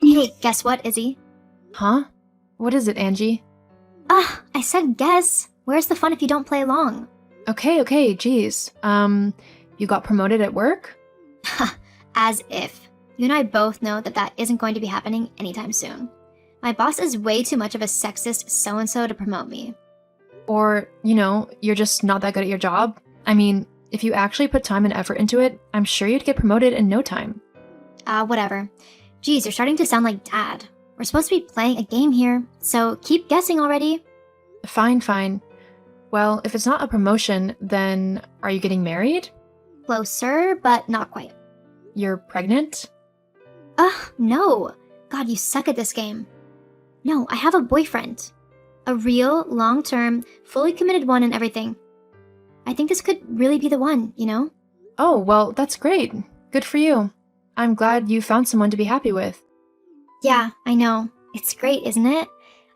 Hey, guess what, Izzy? Huh? What is it, Angie? I said guess. Where's the fun if you don't play along? Okay, geez. You got promoted at work? As if. You and I both know that that isn't going to be happening anytime soon. My boss is way too much of a sexist so-and-so to promote me. Or, you're just not that good at your job? I mean, if you actually put time and effort into it, I'm sure you'd get promoted in no time. Whatever. Geez, you're starting to sound like Dad. We're supposed to be playing a game here, so keep guessing already. Fine. Well, if it's not a promotion, then are you getting married? Closer, but not quite. You're pregnant? No. God, you suck at this game. No, I have a boyfriend. A real, long-term, fully committed one and everything. I think this could really be the one, you know? Oh, well, that's great. Good for you. I'm glad you found someone to be happy with. Yeah, I know. It's great, isn't it?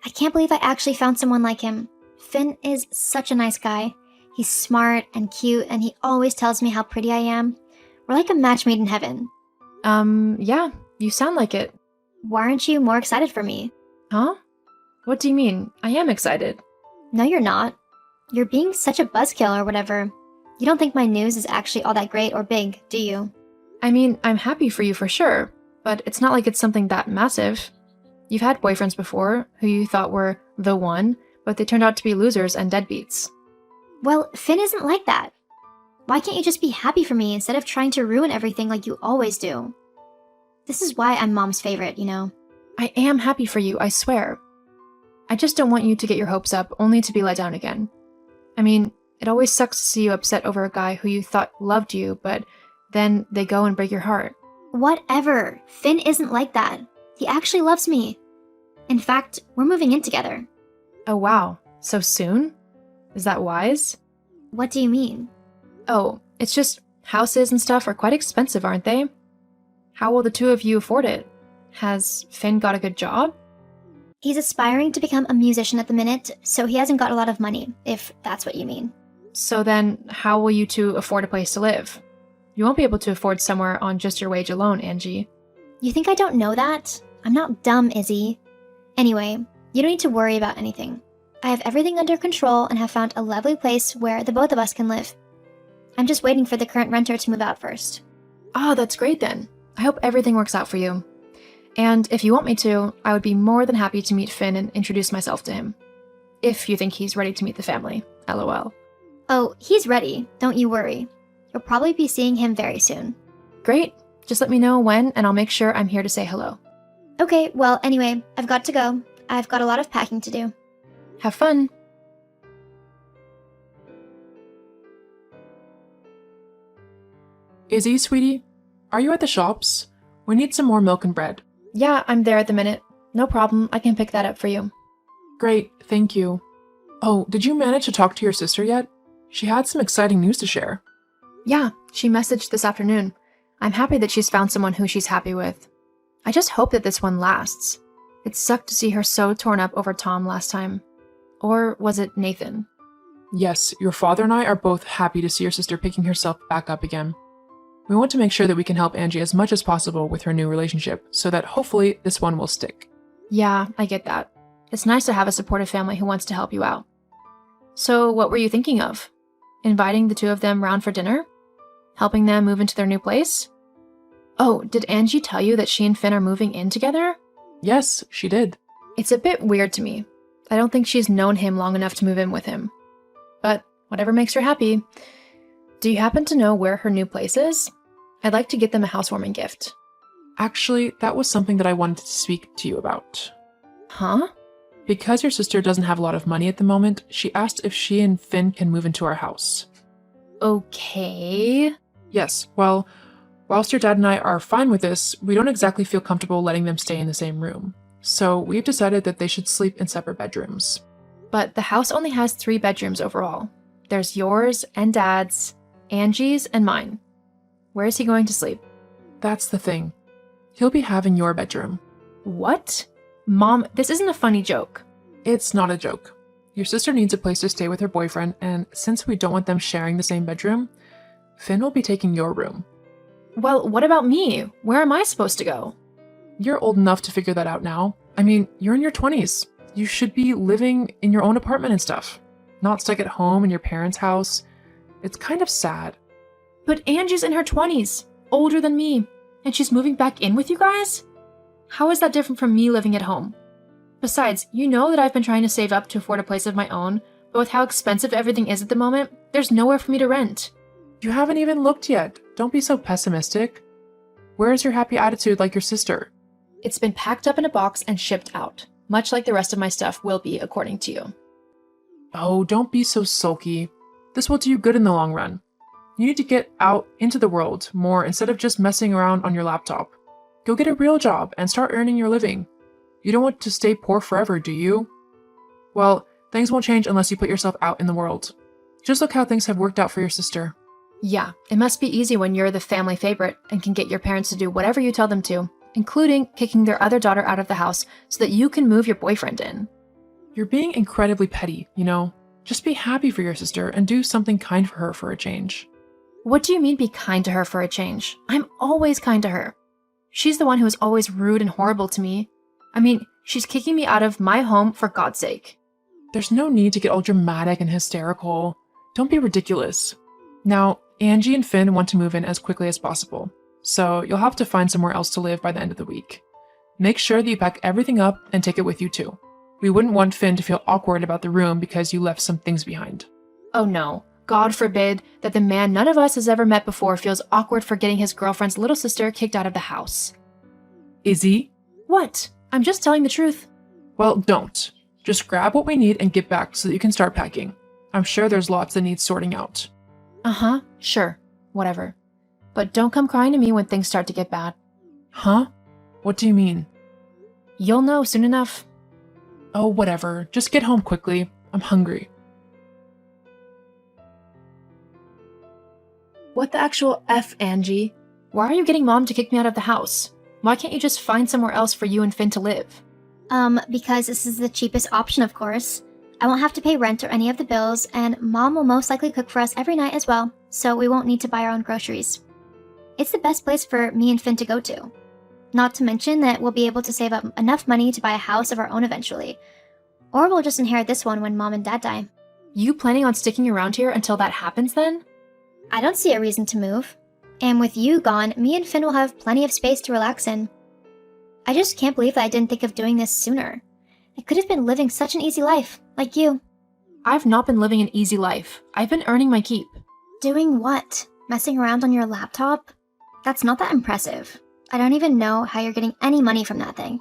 I can't believe I actually found someone like him. Finn is such a nice guy. He's smart and cute, and he always tells me how pretty I am. We're like a match made in heaven. Yeah, you sound like it. Why aren't you more excited for me? Huh? What do you mean? I am excited. No, you're not. You're being such a buzzkill or whatever. You don't think my news is actually all that great or big, do you? I mean, I'm happy for you for sure, but it's not like it's something that massive. You've had boyfriends before who you thought were the one, but they turned out to be losers and deadbeats. Well, Finn isn't like that. Why can't you just be happy for me instead of trying to ruin everything like you always do? This is why I'm Mom's favorite, you know? I am happy for you, I swear. I just don't want you to get your hopes up only to be let down again. I mean, it always sucks to see you upset over a guy who you thought loved you, but then they go and break your heart. Whatever. Finn isn't like that. He actually loves me. In fact, we're moving in together. Oh wow, so soon? Is that wise? What do you mean? Oh, it's just houses and stuff are quite expensive, aren't they? How will the two of you afford it? Has Finn got a good job? He's aspiring to become a musician at the minute, so he hasn't got a lot of money, if that's what you mean. So then, how will you two afford a place to live? You won't be able to afford somewhere on just your wage alone, Angie. You think I don't know that? I'm not dumb, Izzy. Anyway, you don't need to worry about anything. I have everything under control and have found a lovely place where the both of us can live. I'm just waiting for the current renter to move out first. Ah, that's great then. I hope everything works out for you. And if you want me to, I would be more than happy to meet Finn and introduce myself to him. If you think he's ready to meet the family. LOL. Oh, he's ready. Don't you worry. You'll probably be seeing him very soon. Great. Just let me know when and I'll make sure I'm here to say hello. Okay, well, anyway, I've got to go. I've got a lot of packing to do. Have fun. Izzy, sweetie, are you at the shops? We need some more milk and bread. Yeah, I'm there at the minute. No problem, I can pick that up for you. Great, thank you. Oh, did you manage to talk to your sister yet? She had some exciting news to share. Yeah, she messaged this afternoon. I'm happy that she's found someone who she's happy with. I just hope that this one lasts. It sucked to see her so torn up over Tom last time. Or was it Nathan? Yes, your father and I are both happy to see your sister picking herself back up again. We want to make sure that we can help Angie as much as possible with her new relationship, so that hopefully this one will stick. Yeah, I get that. It's nice to have a supportive family who wants to help you out. So what were you thinking of? Inviting the two of them round for dinner? Helping them move into their new place? Oh, did Angie tell you that she and Finn are moving in together? Yes, she did. It's a bit weird to me. I don't think she's known him long enough to move in with him. But whatever makes her happy. Do you happen to know where her new place is? I'd like to get them a housewarming gift. Actually, that was something that I wanted to speak to you about. Huh? Because your sister doesn't have a lot of money at the moment, she asked if she and Finn can move into our house. Okay. Yes, well, whilst your dad and I are fine with this, we don't exactly feel comfortable letting them stay in the same room. So we've decided that they should sleep in separate bedrooms. But the house only has 3 bedrooms overall. There's yours and Dad's, Angie's, and mine. Where is he going to sleep? That's the thing. He'll be having your bedroom. What? Mom, this isn't a funny joke. It's not a joke. Your sister needs a place to stay with her boyfriend, and since we don't want them sharing the same bedroom, Finn will be taking your room. Well, what about me? Where am I supposed to go? You're old enough to figure that out now. I mean, you're in your 20s. You should be living in your own apartment and stuff, not stuck at home in your parents' house. It's kind of sad. But Angie's in her 20s, older than me, and she's moving back in with you guys? How is that different from me living at home? Besides, you know that I've been trying to save up to afford a place of my own, but with how expensive everything is at the moment, there's nowhere for me to rent. You haven't even looked yet. Don't be so pessimistic. Where's your happy attitude like your sister? It's been packed up in a box and shipped out, much like the rest of my stuff will be, according to you. Oh, don't be so sulky. This will do you good in the long run. You need to get out into the world more instead of just messing around on your laptop. Go get a real job and start earning your living. You don't want to stay poor forever, do you? Well, things won't change unless you put yourself out in the world. Just look how things have worked out for your sister. Yeah, it must be easy when you're the family favorite and can get your parents to do whatever you tell them to, including kicking their other daughter out of the house so that you can move your boyfriend in. You're being incredibly petty, you know? Just be happy for your sister and do something kind for her for a change. What do you mean be kind to her for a change? I'm always kind to her. She's the one who is always rude and horrible to me. I mean, she's kicking me out of my home for God's sake. There's no need to get all dramatic and hysterical. Don't be ridiculous. Now, Angie and Finn want to move in as quickly as possible, so you'll have to find somewhere else to live by the end of the week. Make sure that you pack everything up and take it with you too. We wouldn't want Finn to feel awkward about the room because you left some things behind. Oh no, God forbid that the man none of us has ever met before feels awkward for getting his girlfriend's little sister kicked out of the house. Izzy? What? I'm just telling the truth. Well, don't. Just grab what we need and get back so that you can start packing. I'm sure there's lots that need sorting out. Uh-huh, sure, whatever. But don't come crying to me when things start to get bad. Huh? What do you mean? You'll know soon enough. Oh, whatever. Just get home quickly. I'm hungry. What the actual F, Angie? Why are you getting Mom to kick me out of the house? Why can't you just find somewhere else for you and Finn to live? Because this is the cheapest option, of course. I won't have to pay rent or any of the bills, and Mom will most likely cook for us every night as well, so we won't need to buy our own groceries. It's the best place for me and Finn to go to. Not to mention that we'll be able to save up enough money to buy a house of our own eventually. Or we'll just inherit this one when Mom and Dad die. You planning on sticking around here until that happens then? I don't see a reason to move. And with you gone, me and Finn will have plenty of space to relax in. I just can't believe that I didn't think of doing this sooner. I could have been living such an easy life, like you. I've not been living an easy life. I've been earning my keep. Doing what? Messing around on your laptop? That's not that impressive. I don't even know how you're getting any money from that thing.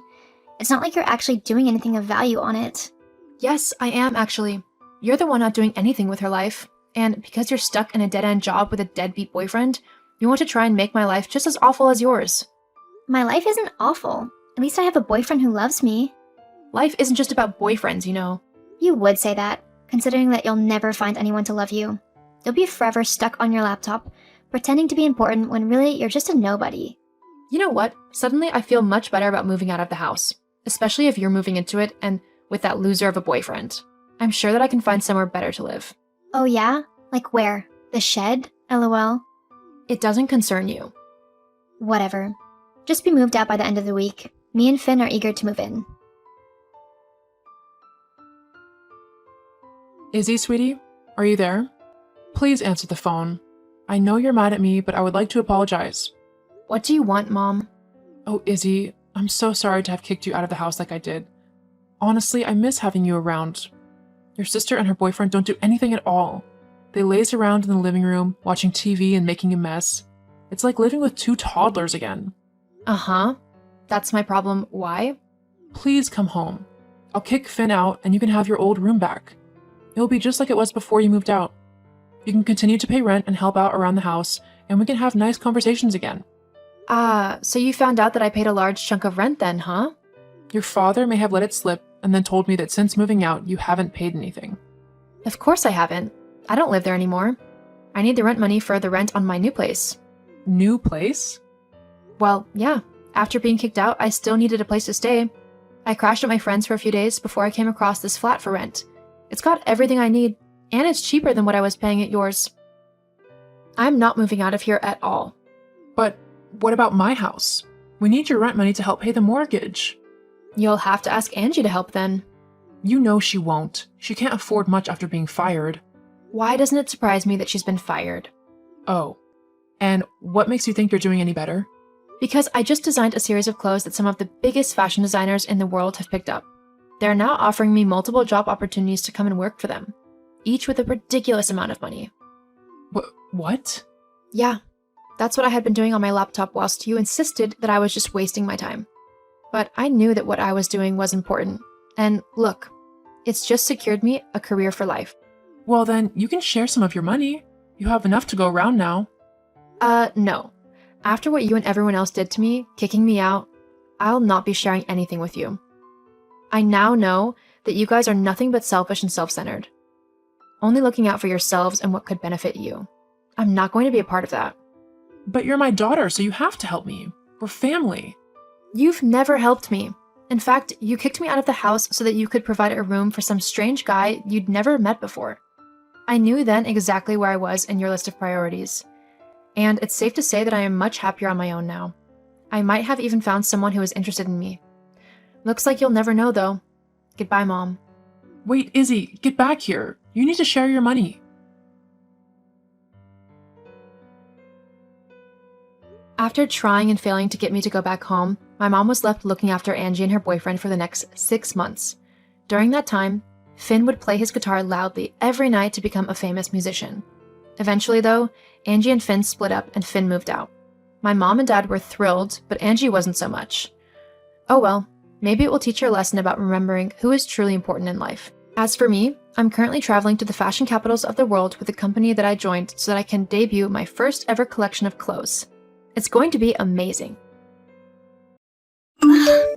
It's not like you're actually doing anything of value on it. Yes, I am actually. You're the one not doing anything with her life. And because you're stuck in a dead-end job with a deadbeat boyfriend, you want to try and make my life just as awful as yours. My life isn't awful. At least I have a boyfriend who loves me. Life isn't just about boyfriends, you know. You would say that, considering that you'll never find anyone to love you. You'll be forever stuck on your laptop, pretending to be important when really you're just a nobody. You know what? Suddenly I feel much better about moving out of the house, especially if you're moving into it and with that loser of a boyfriend. I'm sure that I can find somewhere better to live. Oh yeah? Like where? The shed? LOL. It doesn't concern you. Whatever. Just be moved out by the end of the week. Me and Finn are eager to move in. Izzy, sweetie? Are you there? Please answer the phone. I know you're mad at me, but I would like to apologize. What do you want, Mom? Oh, Izzy, I'm so sorry to have kicked you out of the house like I did. Honestly, I miss having you around. Your sister and her boyfriend don't do anything at all. They laze around in the living room, watching TV and making a mess. It's like living with two toddlers again. Uh-huh. That's my problem. Why? Please come home. I'll kick Finn out and you can have your old room back. It will be just like it was before you moved out. You can continue to pay rent and help out around the house, and we can have nice conversations again. So you found out that I paid a large chunk of rent then, huh? Your father may have let it slip and then told me that since moving out, you haven't paid anything. Of course I haven't. I don't live there anymore. I need the rent money for the rent on my new place. New place? Well, yeah. After being kicked out, I still needed a place to stay. I crashed at my friend's for a few days before I came across this flat for rent. It's got everything I need, and it's cheaper than what I was paying at yours. I'm not moving out of here at all. But what about my house? We need your rent money to help pay the mortgage. You'll have to ask Angie to help then. You know she won't. She can't afford much after being fired. Why doesn't it surprise me that she's been fired? Oh. And what makes you think you're doing any better? Because I just designed a series of clothes that some of the biggest fashion designers in the world have picked up. They're now offering me multiple job opportunities to come and work for them, each with a ridiculous amount of money. What? Yeah, that's what I had been doing on my laptop whilst you insisted that I was just wasting my time. But I knew that what I was doing was important. And look, it's just secured me a career for life. Well then, you can share some of your money. You have enough to go around now. No. After what you and everyone else did to me, kicking me out, I'll not be sharing anything with you. I now know that you guys are nothing but selfish and self-centered. Only looking out for yourselves and what could benefit you. I'm not going to be a part of that. But you're my daughter, so you have to help me. We're family. You've never helped me. In fact, you kicked me out of the house so that you could provide a room for some strange guy you'd never met before. I knew then exactly where I was in your list of priorities. And it's safe to say that I am much happier on my own now. I might have even found someone who is interested in me. Looks like you'll never know, though. Goodbye, Mom. Wait, Izzy, get back here. You need to share your money. After trying and failing to get me to go back home, my mom was left looking after Angie and her boyfriend for the next 6 months. During that time, Finn would play his guitar loudly every night to become a famous musician. Eventually, though, Angie and Finn split up and Finn moved out. My mom and dad were thrilled, but Angie wasn't so much. Oh well, maybe it will teach her a lesson about remembering who is truly important in life. As for me, I'm currently traveling to the fashion capitals of the world with a company that I joined so that I can debut my first ever collection of clothes. It's going to be amazing.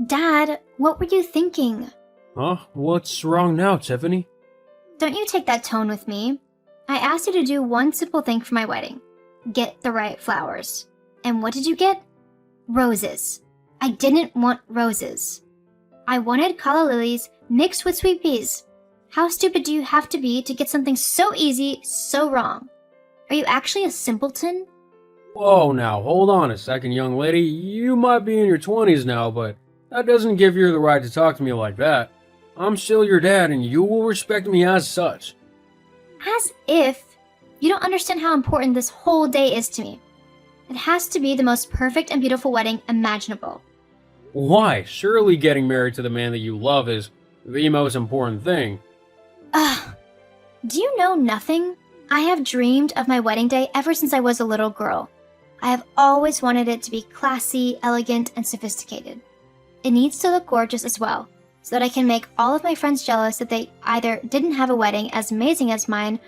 Dad, what were you thinking? Huh? What's wrong now, Tiffany? Don't you take that tone with me. I asked you to do one simple thing for my wedding. Get the right flowers. And what did you get? Roses. I didn't want roses. I wanted calla lilies mixed with sweet peas. How stupid do you have to be to get something so easy, so wrong? Are you actually a simpleton? Whoa, now, hold on a second, young lady. You might be in your 20s now, but that doesn't give you the right to talk to me like that. I'm still your dad, and you will respect me as such. As if. You don't understand how important this whole day is to me. It has to be the most perfect and beautiful wedding imaginable. Why? Surely getting married to the man that you love is the most important thing. Ugh. Do you know nothing? I have dreamed of my wedding day ever since I was a little girl. I have always wanted it to be classy, elegant, and sophisticated. It needs to look gorgeous as well, so that I can make all of my friends jealous that they either didn't have a wedding as amazing as mine,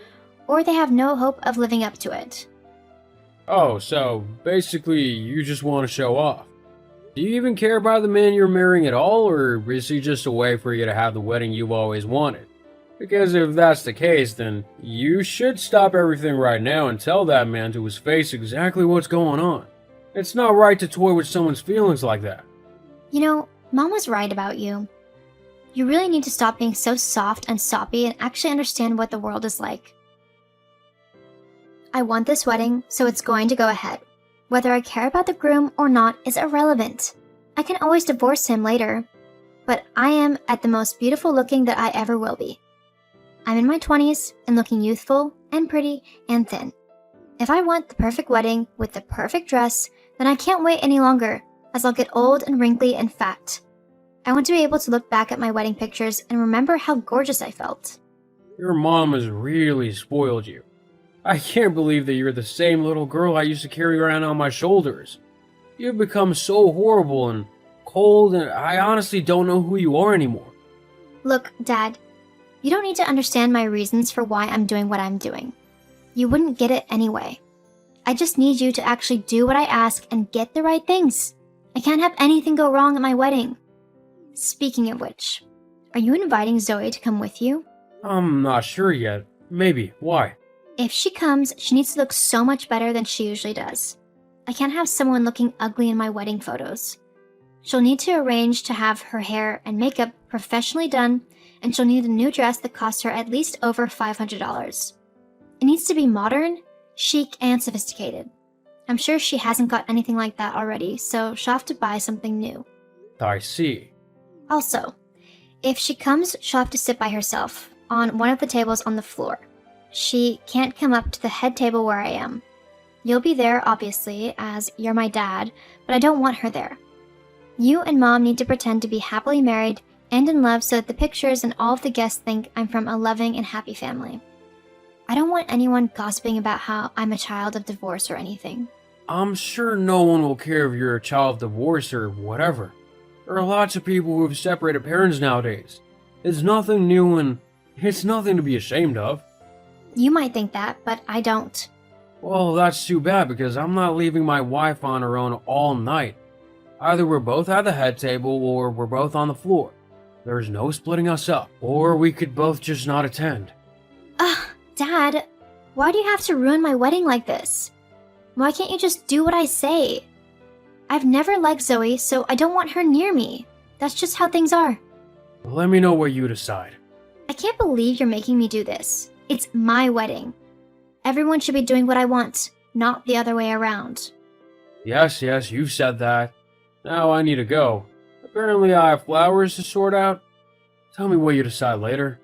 or they have no hope of living up to it. Oh, so basically you just want to show off. Do you even care about the man you're marrying at all, or is he just a way for you to have the wedding you've always wanted? Because if that's the case, then you should stop everything right now and tell that man to his face exactly what's going on. It's not right to toy with someone's feelings like that. You know, Mom was right about you. You really need to stop being so soft and soppy and actually understand what the world is like. I want this wedding, so it's going to go ahead. Whether I care about the groom or not is irrelevant. I can always divorce him later. But I am at the most beautiful looking that I ever will be. I'm in my 20s and looking youthful and pretty and thin. If I want the perfect wedding with the perfect dress, then I can't wait any longer, as I'll get old and wrinkly and fat. I want to be able to look back at my wedding pictures and remember how gorgeous I felt. Your mom has really spoiled you. I can't believe that you're the same little girl I used to carry around on my shoulders. You've become so horrible and cold, and I honestly don't know who you are anymore. Look, Dad, you don't need to understand my reasons for why I'm doing what I'm doing. You wouldn't get it anyway. I just need you to actually do what I ask and get the right things. I can't have anything go wrong at my wedding. Speaking of which, are you inviting Zoe to come with you? I'm not sure yet. Maybe. Why? If she comes, she needs to look so much better than she usually does. I can't have someone looking ugly in my wedding photos. She'll need to arrange to have her hair and makeup professionally done, and she'll need a new dress that costs her at least over $500. It needs to be modern, chic, and sophisticated. I'm sure she hasn't got anything like that already, so she'll have to buy something new. I see. Also, if she comes, she'll have to sit by herself on one of the tables on the floor. She can't come up to the head table where I am. You'll be there, obviously, as you're my dad, but I don't want her there. You and Mom need to pretend to be happily married and in love so that the pictures and all of the guests think I'm from a loving and happy family. I don't want anyone gossiping about how I'm a child of divorce or anything. I'm sure no one will care if you're a child of divorce or whatever. There are lots of people who have separated parents nowadays. It's nothing new and it's nothing to be ashamed of. You might think that, but I don't. Well, that's too bad because I'm not leaving my wife on her own all night. Either we're both at the head table or we're both on the floor. There's no splitting us up, or we could both just not attend. Ugh, Dad, why do you have to ruin my wedding like this? Why can't you just do what I say? I've never liked Zoe, so I don't want her near me. That's just how things are. Let me know what you decide. I can't believe you're making me do this. It's my wedding. Everyone should be doing what I want, not the other way around. Yes, you've said that. Now I need to go. Apparently I have flowers to sort out. Tell me what you decide later.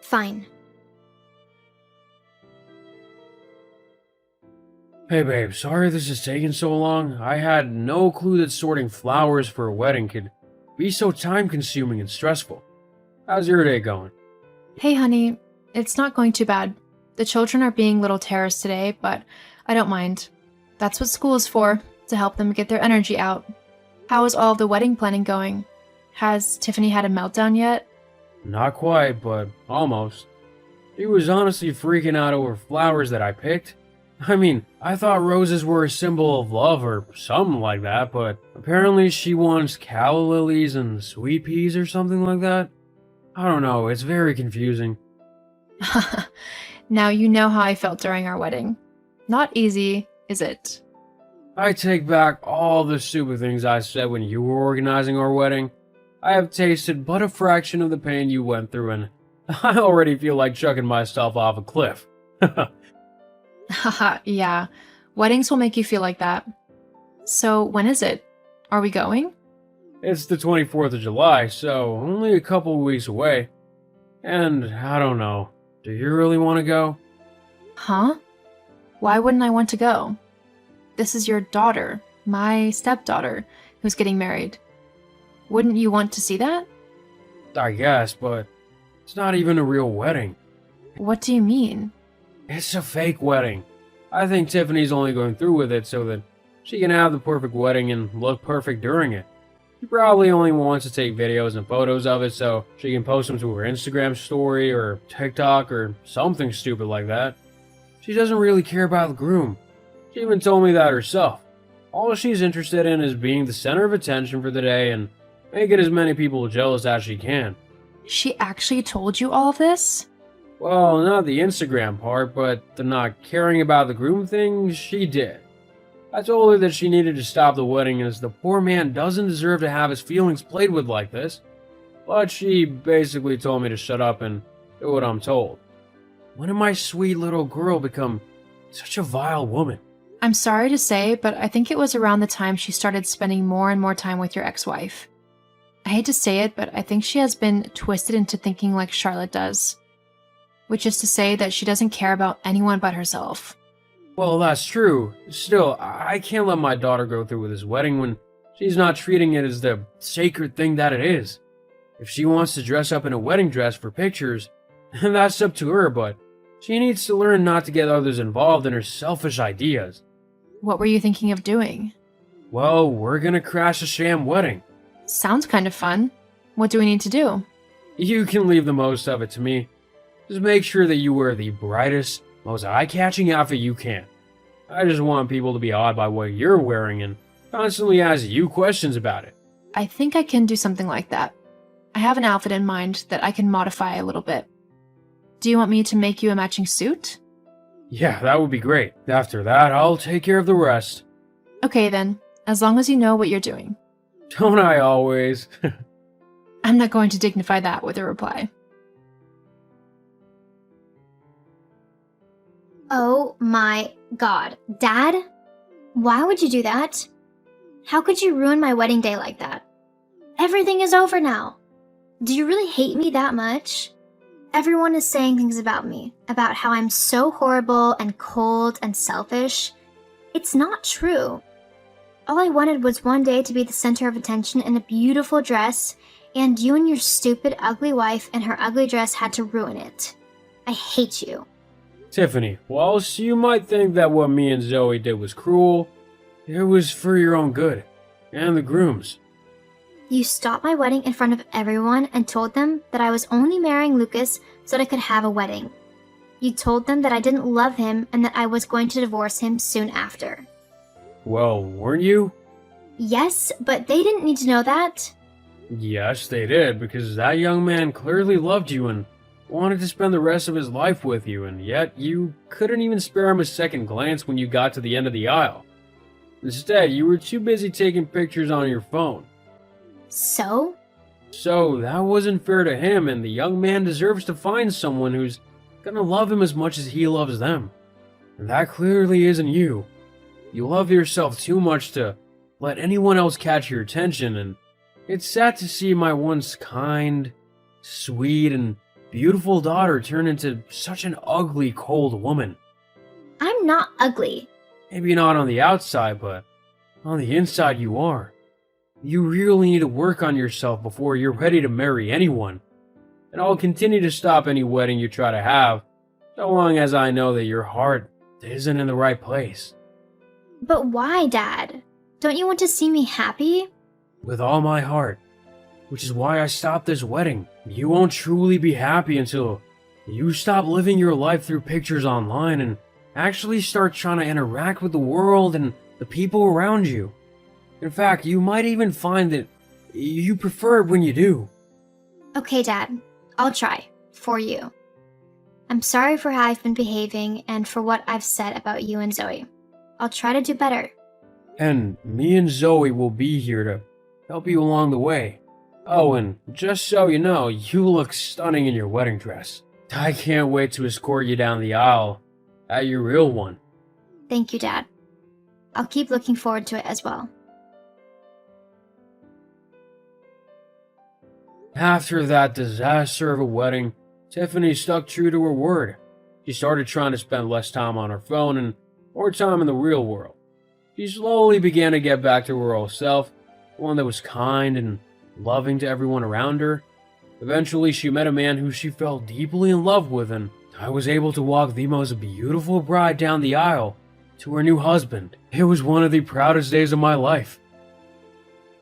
Fine. Hey babe, sorry this is taking so long. I had no clue that sorting flowers for a wedding could be so time-consuming and stressful. How's your day going? Hey, honey. It's not going too bad. The children are being little terrors today, but I don't mind. That's what school is for, to help them get their energy out. How is all of the wedding planning going? Has Tiffany had a meltdown yet? Not quite, but almost. She was honestly freaking out over flowers that I picked. I mean, I thought roses were a symbol of love or something like that, but apparently she wants calla lilies and sweet peas or something like that. I don't know, it's very confusing. Now you know how I felt during our wedding. Not easy, is it? I take back all the stupid things I said when you were organizing our wedding. I have tasted but a fraction of the pain you went through, and I already feel like chucking myself off a cliff. Haha, yeah. Weddings will make you feel like that. So, when is it? Are we going? It's the 24th of July, so only a couple of weeks away. And I don't know, do you really want to go? Huh? Why wouldn't I want to go? This is your daughter, my stepdaughter, who's getting married. Wouldn't you want to see that? I guess, but it's not even a real wedding. What do you mean? It's a fake wedding. I think Tiffany's only going through with it so that she can have the perfect wedding and look perfect during it. She probably only wants to take videos and photos of it so she can post them to her Instagram story or TikTok or something stupid like that. She doesn't really care about the groom. She even told me that herself. All she's interested in is being the center of attention for the day and making as many people jealous as she can. She actually told you all of this? Well, not the Instagram part, but the not caring about the groom thing, she did. I told her that she needed to stop the wedding as the poor man doesn't deserve to have his feelings played with like this. But she basically told me to shut up and do what I'm told. When did my sweet little girl become such a vile woman? I'm sorry to say, but I think it was around the time she started spending more and more time with your ex-wife. I hate to say it, but I think she has been twisted into thinking like Charlotte does. Which is to say that she doesn't care about anyone but herself. Well, that's true. Still, I can't let my daughter go through with this wedding when she's not treating it as the sacred thing that it is. If she wants to dress up in a wedding dress for pictures, that's up to her, but she needs to learn not to get others involved in her selfish ideas. What were you thinking of doing? Well, we're gonna crash a sham wedding. Sounds kind of fun. What do we need to do? You can leave the most of it to me. Just make sure that you wear the brightest, most eye-catching outfit you can. I just want people to be awed by what you're wearing and constantly ask you questions about it. I think I can do something like that. I have an outfit in mind that I can modify a little bit. Do you want me to make you a matching suit? Yeah, that would be great. After that, I'll take care of the rest. Okay then, as long as you know what you're doing. Don't I always? I'm not going to dignify that with a reply. Oh my god. Dad? Why would you do that? How could you ruin my wedding day like that? Everything is over now. Do you really hate me that much? Everyone is saying things about me, about how I'm so horrible and cold and selfish. It's not true. All I wanted was one day to be the center of attention in a beautiful dress, and you and your stupid, ugly wife and her ugly dress had to ruin it. I hate you. Tiffany, whilst you might think that what me and Zoe did was cruel, it was for your own good, and the groom's. You stopped my wedding in front of everyone and told them that I was only marrying Lucas so that I could have a wedding. You told them that I didn't love him and that I was going to divorce him soon after. Well, weren't you? Yes, but they didn't need to know that. Yes, they did, because that young man clearly loved you and wanted to spend the rest of his life with you, and yet you couldn't even spare him a second glance when you got to the end of the aisle. Instead, you were too busy taking pictures on your phone. So? So, that wasn't fair to him, and the young man deserves to find someone who's gonna love him as much as he loves them. And that clearly isn't you. You love yourself too much to let anyone else catch your attention, and it's sad to see my once kind, sweet, and beautiful daughter turn into such an ugly, cold woman. I'm not ugly. Maybe not on the outside, but on the inside you are. You really need to work on yourself before you're ready to marry anyone. And I'll continue to stop any wedding you try to have, so long as I know that your heart isn't in the right place. But why, Dad? Don't you want to see me happy? With all my heart. Which is why I stopped this wedding. You won't truly be happy until you stop living your life through pictures online and actually start trying to interact with the world and the people around you. In fact, you might even find that you prefer it when you do. Okay, Dad. I'll try. For you. I'm sorry for how I've been behaving and for what I've said about you and Zoe. I'll try to do better. And me and Zoe will be here to help you along the way. Oh, and just so you know, you look stunning in your wedding dress. I can't wait to escort you down the aisle at your real one. Thank you, Dad. I'll keep looking forward to it as well. After that disaster of a wedding, Tiffany stuck true to her word. She started trying to spend less time on her phone and more time in the real world. She slowly began to get back to her old self, one that was kind and loving to everyone around her. Eventually, she met a man who she fell deeply in love with, and I was able to walk the most beautiful bride down the aisle to her new husband. It was one of the proudest days of my life.